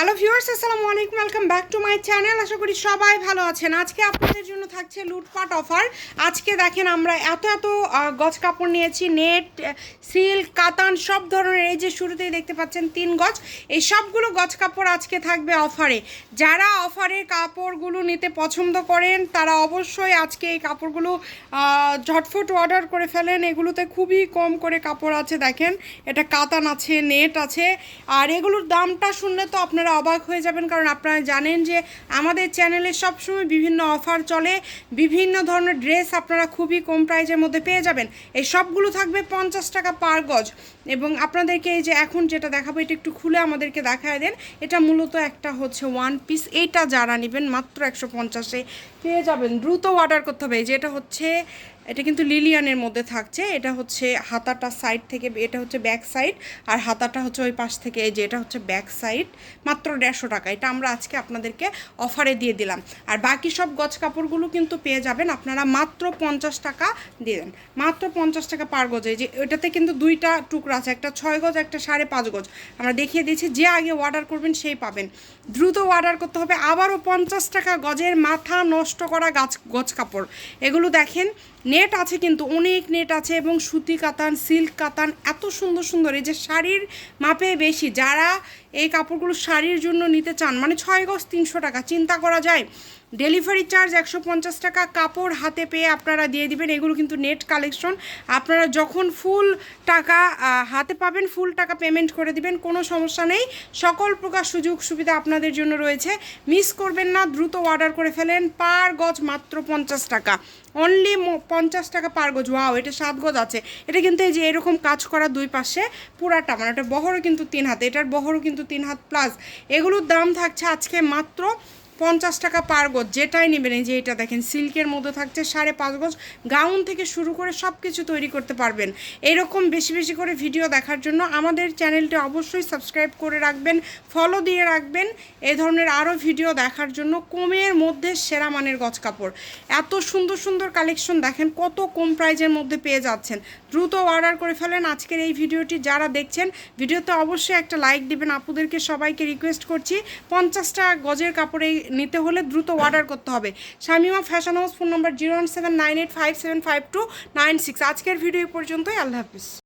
Hello viewers, আসসালামু আলাইকুম। Welcome back to my channel. আশা করি সবাই ভালো আছেন। আজকে আপনাদের জন্য থাকছে লুটপাট অফার। আজকে দেখেন আমরা এত গজ কাপড় নিয়েছি, নেট, সিল্ক, কাতান সব ধরনের। এই যে শুরুতেই দেখতে পাচ্ছেন 3 গজ, এই সবগুলো গজ কাপড় আজকে থাকবে অফারে। যারা অফারের কাপড়গুলো নিতে পছন্দ করেন তারা অবশ্যই আজকে এই কাপড়গুলো ঝটফট অর্ডার করে ফেলেন। এগুলোতে খুবই কম করে কাপড় আছে। দেখেন এটা কাতান আছে, নেট আছে, আর এগুলোর দামটা শুনলে তো আপনারা অবাক হয়ে যাবেন, কারণ আপনারা জানেন যে আমাদের চ্যানেলে সবসময় বিভিন্ন অফার চলে। বিভিন্ন ধরনের ড্রেস আপনারা খুবই কম প্রাইজের মধ্যে পেয়ে যাবেন। এই সবগুলো থাকবে 50 টাকা পার গজ। এবং আপনাদেরকে এই যে এখন যেটা দেখাবো এটা একটু খুলে আমাদেরকে দেখায় দেন। এটা মূলত একটা হচ্ছে ওয়ান পিস। এইটা যারা নেবেন মাত্র 150-এ পেয়ে যাবেন। দ্রুত অর্ডার করতে হবে। যে এটা হচ্ছে, এটা কিন্তু লিলিয়ানের মধ্যে থাকছে। এটা হচ্ছে হাতাটা সাইড থেকে, এটা হচ্ছে ব্যাক সাইড, আর হাতাটা হচ্ছে ওই পাশ থেকে। এই যে এটা হচ্ছে ব্যাক সাইড, মাত্র 150 টাকা। এটা আমরা আজকে আপনাদেরকে অফারে দিয়ে দিলাম। আর বাকি সব গজ কাপড়গুলো কিন্তু পেয়ে যাবেন আপনারা মাত্র 50 টাকা দিবেন, মাত্র 50 টাকা পার গজে। যে এটাতে কিন্তু দুইটা টুকরা আছে, একটা 6 গজ, একটা 5.5 গজ। আমরা দেখিয়ে দিয়েছি, যে আগে অর্ডার করবেন সেই পাবেন। দ্রুত অর্ডার করতে হবে। আবারও 50 টাকা গজের মাথা নষ্ট করা গজ কাপড়। এগুলো দেখেন, নেট আছে কিন্তু অনেক নেট আছে, এবং সুতি কাতান, সিল্ক কাতান, এত সুন্দর সুন্দর। এই যে শাড়ির মাপে বেশি, যারা এই কাপড়গুলো শাড়ির জন্য নিতে চান, মানে 6 গজ 300 টাকা, চিন্তা করা যায়। ডেলিভারি চার্জ 150 টাকা, কাপড় হাতে পেয়ে আপনারা দিয়ে দিবেন। এগুলো কিন্তু নেট কালেকশন। আপনারা যখন ফুল টাকা হাতে পাবেন, ফুল টাকা পেমেন্ট করে দিবেন, কোনো সমস্যা নেই। সকল প্রকার সুযোগ সুবিধা আপনাদের জন্য রয়েছে। মিস করবেন না, দ্রুত অর্ডার করে ফেলেন। পার গজ মাত্র 50 টাকা, অনলি 50 টাকা পার গজ। ওয়াও, এটা 7 গজ আছে। এটা কিন্তু এই যে এরকম কাজ করা দুই পাশে পুরাটা, মানে এটা বহরও কিন্তু 3 হাত, এটার বহরও কিন্তু 3 হাত প্লাস। এগুলোর দাম থাকছে আজকে মাত্র 50 টাকা পার গজ। যেটাই নেবেন, এই যে এটা দেখেন সিল্কের মধ্যে থাকছে 5.5 গজ। গাউন থেকে শুরু করে সব কিছু তৈরি করতে পারবেন। এরকম বেশি বেশি করে ভিডিও দেখার জন্য আমাদের চ্যানেলটি অবশ্যই সাবস্ক্রাইব করে রাখবেন, ফলো দিয়ে রাখবেন। এই ধরনের আরও ভিডিও দেখার জন্য কমের মধ্যে সেরা মানের গজ কাপড়, এত সুন্দর সুন্দর কালেকশন দেখেন কত কম প্রাইজের মধ্যে পেয়ে যাচ্ছেন। দ্রুত অর্ডার করে ফেলেন। আজকের এই ভিডিওটি যারা দেখছেন, ভিডিওতে অবশ্যই একটা লাইক দিবেন। আপুদেরকে সবাইকে রিকোয়েস্ট করছি, 50 টাকা গজের কাপড়ে নিতে হলে দ্রুত অর্ডার করতে হবে। শামিমা ফ্যাশন হাউস, ফোন নম্বর 01798575296। আজকের ভিডিও পর্যন্তই। আল্লাহ হাফিজ।